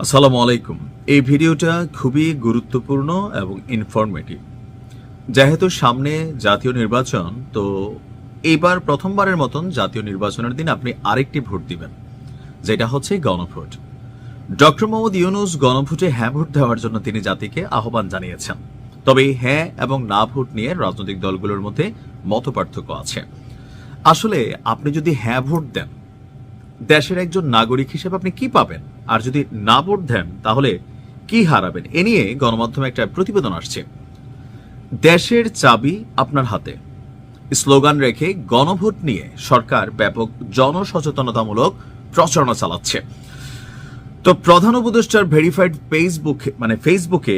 আসসালামু আলাইকুম। এই ভিডিওটা খুবই গুরুত্বপূর্ণ এবং ইনফরমেটিভ। যেহেতু সামনে জাতীয় নির্বাচন, তো এবার প্রথমবারের মতন জাতীয় নির্বাচনের দিন আপনি আরেকটি ভোট দিবেন, যেটা হচ্ছে গণভোট। ডক্টর মোহাম্মদ ইউনূস গণভোটে হ্যাঁ ভোট দেওয়ার জন্য তিনি জাতিকে আহ্বান জানিয়েছেন। তবে এই হ্যাঁ এবং না ভোট নিয়ে রাজনৈতিক দলগুলোর মধ্যে মতপার্থক্য আছে। আসলে আপনি যদি হ্যাঁ ভোট দেন, দেশের একজন নাগরিক হিসেবে আপনি কি পাবেন, আর যদি না ভোট দেন তাহলে কি হারাবেন, এ নিয়ে গণমাধ্যমে একটা প্রতিবেদন আসছে। দেশের চাবি আপনার হাতে স্লোগান রেখে গণভোট নিয়ে সরকার ব্যাপক জনসচেতনতামূলক প্রচারণা চালাচ্ছে। তো প্রধান উপদেষ্টার ভেরিফাইড ফেসবুকে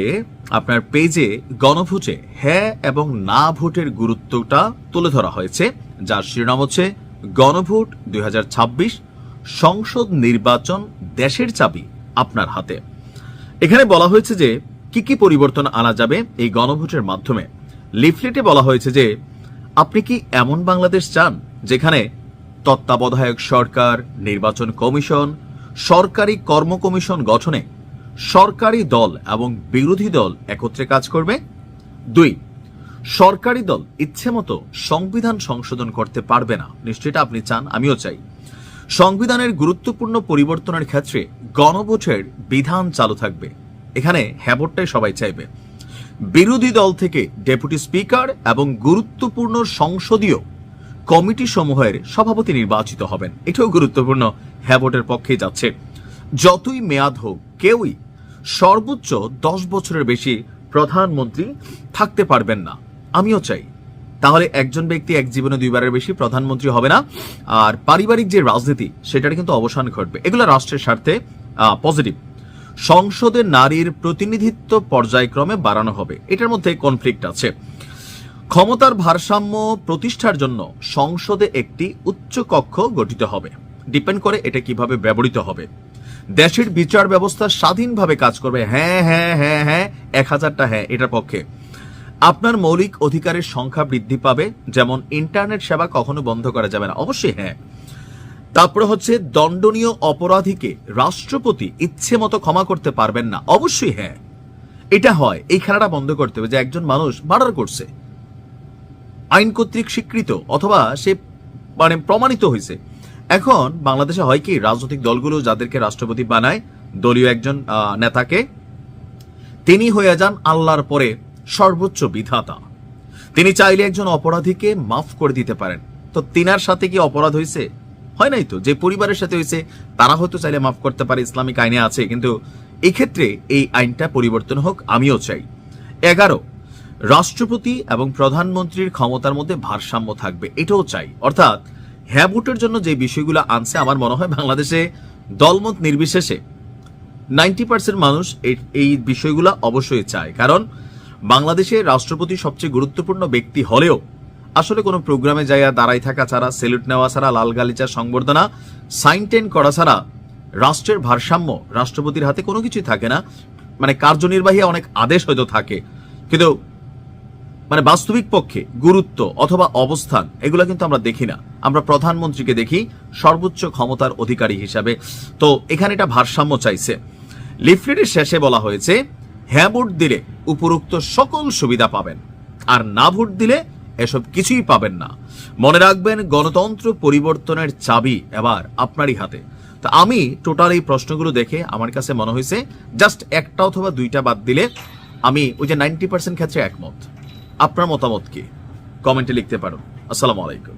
আপনার পেজে গণভোটে হ্যাঁ এবং না ভোটের গুরুত্বটা তুলে ধরা হয়েছে, যার শিরোনাম হচ্ছে গণভোট 2026 সংসদ নির্বাচন, দেশের চাবি আপনার হাতে। এখানে বলা হয়েছে যে কি কি পরিবর্তন আনা যাবে এই গণভোটের মাধ্যমে। লিফলেটে বলা হয়েছে যে আপনি কি এমন বাংলাদেশ চান যেখানে তত্ত্বাবধায়ক সরকার, নির্বাচন কমিশন, সরকারি কর্ম কমিশন গঠনে সরকারি দল এবং বিরোধী দল একত্রে কাজ করবে। 2, সরকারি দল ইচ্ছেমতো সংবিধান সংশোধন করতে পারবে না। নিশ্চয়ই আপনি চান, আমিও চাই। সংবিধানের গুরুত্বপূর্ণ পরিবর্তনের ক্ষেত্রে গণভোটের বিধান চালু থাকবে। এখানে হ্যাঁ ভোটটাই সবাই চাইবে। বিরোধী দল থেকে ডেপুটি স্পিকার এবং গুরুত্বপূর্ণ সংসদীয় কমিটি সমূহের সভাপতি নির্বাচিত হবেন। এটাও গুরুত্বপূর্ণ, হ্যাঁ ভোটের পক্ষেই যাচ্ছে। যতই মেয়াদ হোক, কেউই সর্বোচ্চ 10 বছরের বেশি প্রধানমন্ত্রী থাকতে পারবেন না। আমিও চাই। তাহলে একজন ব্যক্তি এক জীবনে 2 বারের বেশি প্রধানমন্ত্রী হবে না, আর পারিবারিক যে রাজনীতি সেটার কিন্তু অবসান ঘটবে। এগুলো রাষ্ট্রের স্বার্থে পজিটিভ। সংসদে নারীর প্রতিনিধিত্ব পর্যায়ক্রমে বাড়ানো হবে, এটার মধ্যে কনফ্লিক্ট আছে। ক্ষমতার ভারসাম্য প্রতিষ্ঠার জন্য সংসদে একটি উচ্চ কক্ষ গঠিত হবে। ডিপেন্ড করে এটা কিভাবে ব্যবহৃত হবে। দেশের বিচার ব্যবস্থা স্বাধীনভাবে কাজ করবে। হ্যাঁ হ্যাঁ হ্যাঁ হ্যাঁ 1000টা হ্যাঁ এটার পক্ষে। আপনার মৌলিক অধিকারের সংখ্যা বৃদ্ধি পাবে, যেমন ইন্টারনেট সেবা কখনো বন্ধ করা যাবে না, অবশ্যই হ্যাঁ। তারপরে হচ্ছে দণ্ডনীয় অপরাধীকে রাষ্ট্রপতি ইচ্ছে মতো ক্ষমা করতে পারবেন না, অবশ্যই হ্যাঁ। এটা হয়, এই খেলাটা বন্ধ করতে হবে যে একজন মানুষ মার্ডার করছে, আইন কর্তৃক স্বীকৃত অথবা সে প্রমাণিত হয়েছে। এখন বাংলাদেশে হয় কি, রাজনৈতিক দলগুলো যাদেরকে রাষ্ট্রপতি বানায়, দলীয় একজন নেতাকে, তিনি হয়ে যান আল্লাহর পরে সর্বোচ্চ বিধাতা। তিনি চাইলে একজন অপরাধীকে মাফ করে দিতে পারেন। তো তিনার সাথে কি অপরাধ হয়েছে? হয় নাই তো। যে পরিবারের সাথে হয়েছে তারা হয়তো চাইলে মাফ করতে পারে, ইসলামিক আইনে আছে, কিন্তু এক্ষেত্রে এই আইনটা পরিবর্তন হোক, আমিও চাই। 11, রাষ্ট্রপতি এবং প্রধানমন্ত্রীর ক্ষমতার মধ্যে ভারসাম্য থাকবে, এটাও চাই। অর্থাৎ হ্যাঁ ভোটের জন্য যে বিষয়গুলো আনছে, আমার মনে হয় বাংলাদেশে দলমত নির্বিশেষে 90% মানুষ এই বিষয়গুলো অবশ্যই চায়। কারণ বাংলাদেশে রাষ্ট্রপতি সবচেয়ে গুরুত্বপূর্ণ ব্যক্তি হলেও আসলে কোনো প্রোগ্রামে যাইয়া দাঁড়াই থাকা ছাড়া, সেলুট নেওয়া ছাড়া, লাল গালিচা সংবর্ধনা সাইন টেন করা ছাড়া রাষ্ট্রের ভারসাম্য রাষ্ট্রপতির হাতে কোনো কিছুই থাকে না। কার্যনির্বাহী অনেক আদেশ হয়তো থাকে, কিন্তু বাস্তবিক পক্ষে গুরুত্ব অথবা অবস্থান এগুলো কিন্তু আমরা দেখি না। আমরা প্রধানমন্ত্রীকে দেখি সর্বোচ্চ ক্ষমতার অধিকারী হিসাবে। তো এখানে এটা ভারসাম্য চাইছে। লিফলেটের শেষে বলা হয়েছে হ্যাঁ ভোট দিলে উপরোক্ত সকল সুবিধা পাবেন, আর না ভোট দিলে এসব কিছুই পাবেন না। মনে রাখবেন, গণতন্ত্র পরিবর্তনের চাবি এবার আপনারই হাতে। তো আমি টোটাল এই প্রশ্নগুলো দেখে আমার কাছে মনে হয়েছে জাস্ট একটা অথবা 2টা বাদ দিলে আমি ওই যে 90% ক্ষেত্রে একমত। আপনার মতামত কি? কমেন্টে লিখতে পারো। আসসালামু আলাইকুম।